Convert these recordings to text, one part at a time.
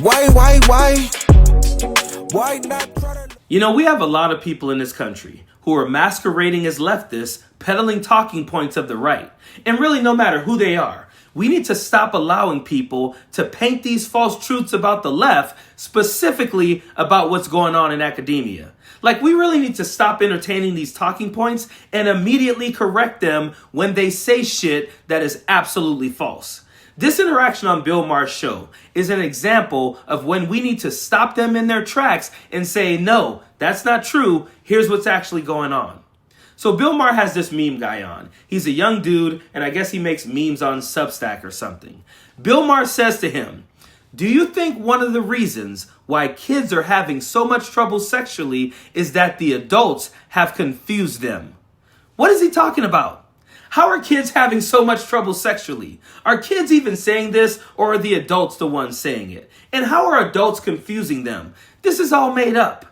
Why? Why not try to... You know, we have a lot of people in this country who are masquerading as leftists, peddling talking points of the right. And really, no matter who they are, we need to stop allowing people to paint these false truths about the left, specifically about what's going on in academia. Like, we really need to stop entertaining these talking points and immediately correct them when they say shit that is absolutely false. This interaction on Bill Maher's show is an example of when we need to stop them in their tracks and say, no, that's not true. Here's what's actually going on. So Bill Maher has this meme guy on. He's a young dude, and I guess he makes memes on Substack or something. Bill Maher says to him, "Do you think one of the reasons why kids are having so much trouble sexually is that the adults have confused them?" What is he talking about? How are kids having so much trouble sexually? Are kids even saying this, or are the adults the ones saying it? And how are adults confusing them? This is all made up.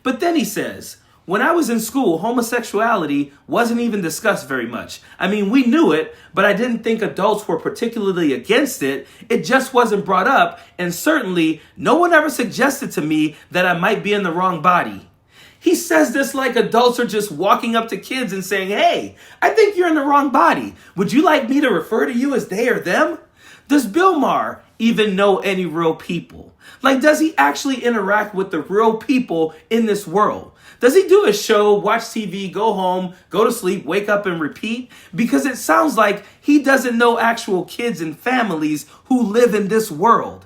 But then he says, when I was in school, homosexuality wasn't even discussed very much. I mean, we knew it, but I didn't think adults were particularly against it. It just wasn't brought up, and certainly no one ever suggested to me that I might be in the wrong body. He says this like adults are just walking up to kids and saying, hey, I think you're in the wrong body. Would you like me to refer to you as they or them? Does Bill Maher even know any real people? Like, does he actually interact with the real people in this world? Does he do a show, watch TV, go home, go to sleep, wake up and repeat? Because it sounds like he doesn't know actual kids and families who live in this world.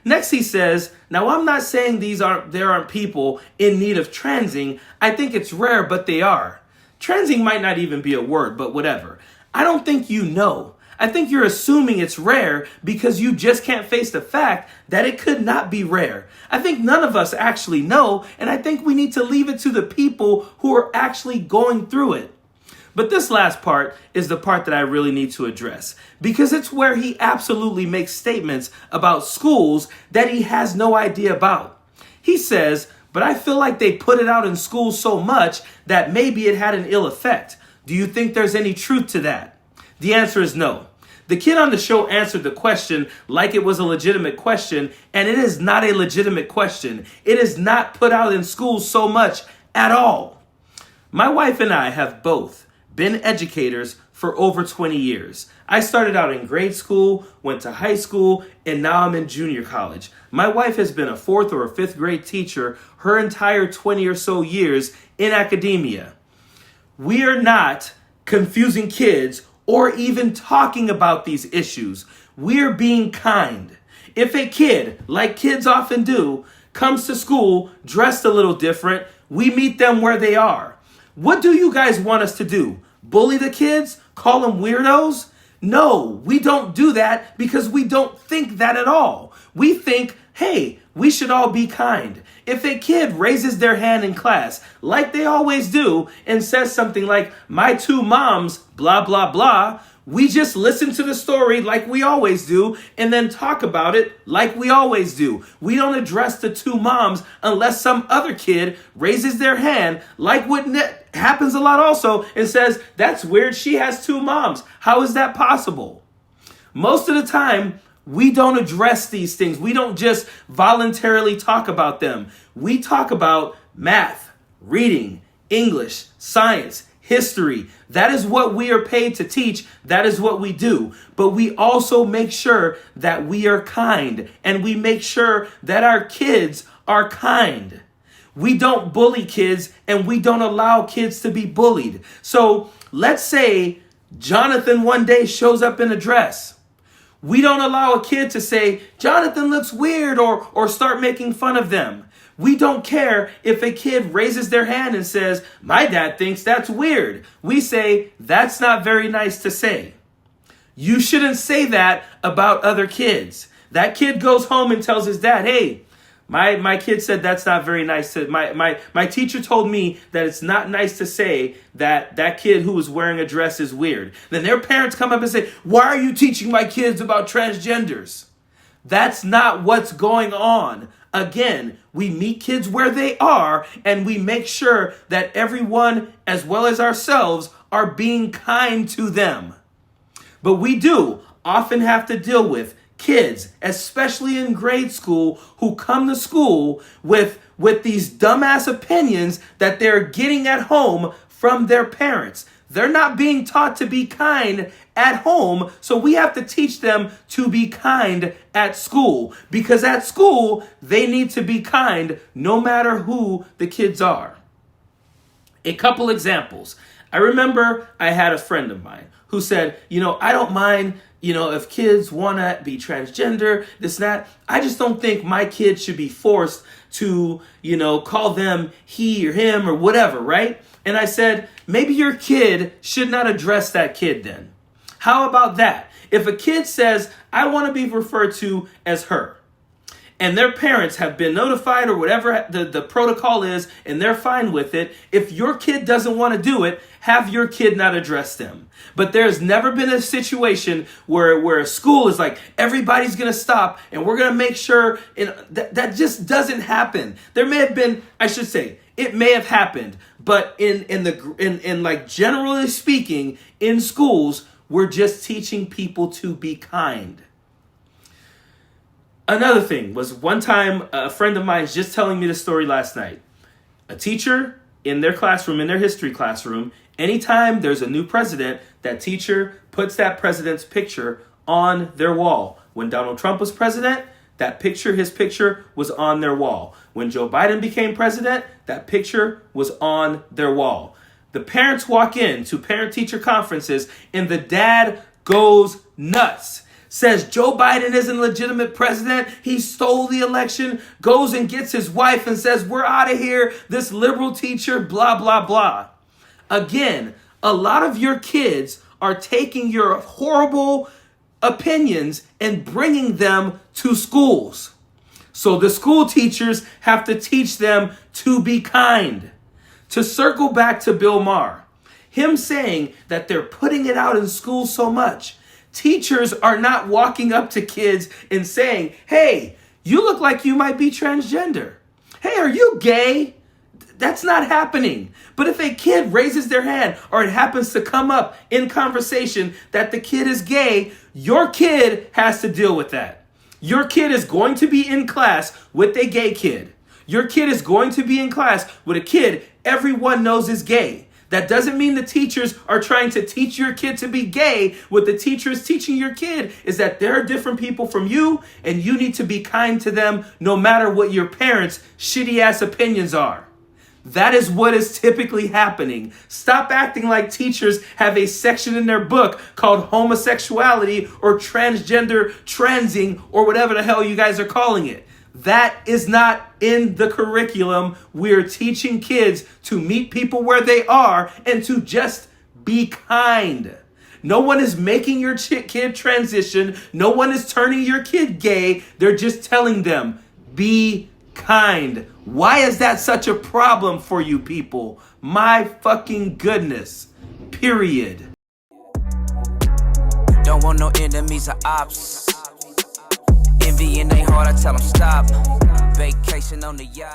Next, he says, now I'm not saying there aren't people in need of transing. I think it's rare, but they are. Transing might not even be a word, but whatever. I don't think you know. I think you're assuming it's rare because you just can't face the fact that it could not be rare. I think none of us actually know, and I think we need to leave it to the people who are actually going through it. But this last part is the part that I really need to address, because it's where he absolutely makes statements about schools that he has no idea about. He says, but I feel like they put it out in schools so much that maybe it had an ill effect. Do you think there's any truth to that? The answer is no. The kid on the show answered the question like it was a legitimate question, and it is not a legitimate question. It is not put out in schools so much at all. My wife and I have both been educators for over 20 years. I started out in grade school, went to high school, and now I'm in junior college. My wife has been a 4th or a 5th grade teacher her entire 20 or so years in academia. We are not confusing kids or even talking about these issues. We're being kind. If a kid, like kids often do, comes to school dressed a little different, we meet them where they are. What do you guys want us to do? Bully the kids? Call them weirdos? No, we don't do that because we don't think that at all. We think, hey, we should all be kind. If a kid raises their hand in class, like they always do, and says something like, my 2 moms, blah, blah, blah, we just listen to the story like we always do and then talk about it like we always do. We don't address the 2 moms unless some other kid raises their hand, like what happens a lot also, and says, that's weird, she has 2 moms. How is that possible? Most of the time, we don't address these things. We don't just voluntarily talk about them. We talk about math, reading, English, science, history. That is what we are paid to teach. That is what we do. But we also make sure that we are kind, and we make sure that our kids are kind. We don't bully kids, and we don't allow kids to be bullied. So let's say Jonathan one day shows up in a dress. We don't allow a kid to say, Jonathan looks weird, or start making fun of them. We don't care if a kid raises their hand and says, my dad thinks that's weird. We say, that's not very nice to say. You shouldn't say that about other kids. That kid goes home and tells his dad, hey, my kid said that's not very nice to, my teacher told me that it's not nice to say that kid who was wearing a dress is weird. Then their parents come up and say, why are you teaching my kids about transgenders? That's not what's going on. Again, we meet kids where they are, and we make sure that everyone, as well as ourselves, are being kind to them. But we do often have to deal with kids, especially in grade school, who come to school with these dumbass opinions that they're getting at home from their parents. They're not being taught to be kind at home, so we have to teach them to be kind at school. Because at school, they need to be kind no matter who the kids are. A couple examples. I remember I had a friend of mine who said, I don't mind, if kids want to be transgender, this, that. I just don't think my kid should be forced to, call them he or him or whatever, right? And I said, maybe your kid should not address that kid then. How about that? If a kid says, I want to be referred to as her, and their parents have been notified or whatever the protocol is, and they're fine with it, if your kid doesn't want to do it, have your kid not address them. But there's never been a situation where a school is like, everybody's going to stop, and we're going to make sure, that just doesn't happen. There may have been, it may have happened, but in like generally speaking, in schools, we're just teaching people to be kind. Another thing was one time a friend of mine is just telling me the story last night. A teacher in their classroom, in their history classroom, anytime there's a new president, that teacher puts that president's picture on their wall. When Donald Trump was president, his picture was on their wall. When Joe Biden became president, that picture was on their wall. The parents walk in to parent-teacher conferences and the dad goes nuts. Says Joe Biden isn't a legitimate president. He stole the election, goes and gets his wife and says, we're out of here. This liberal teacher, blah, blah, blah. Again, a lot of your kids are taking your horrible opinions and bringing them to schools. So the school teachers have to teach them to be kind. To circle back to Bill Maher, him saying that they're putting it out in schools so much. Teachers are not walking up to kids and saying, hey, you look like you might be transgender. Hey, are you gay? That's not happening. But if a kid raises their hand or it happens to come up in conversation that the kid is gay, your kid has to deal with that. Your kid is going to be in class with a gay kid. Your kid is going to be in class with a kid everyone knows is gay. That doesn't mean the teachers are trying to teach your kid to be gay. What the teacher is teaching your kid is that they're different people from you and you need to be kind to them no matter what your parents' shitty ass opinions are. That is what is typically happening. Stop acting like teachers have a section in their book called homosexuality or transgender transing or whatever the hell you guys are calling it. That is not in the curriculum. We're teaching kids to meet people where they are and to just be kind. No one is making your kid transition. No one is turning your kid gay. They're just telling them, be kind. Why is that such a problem for you people? My fucking goodness. Period. Don't want no enemies or ops. Envy in they heart, I tell them stop. Vacation on the yacht.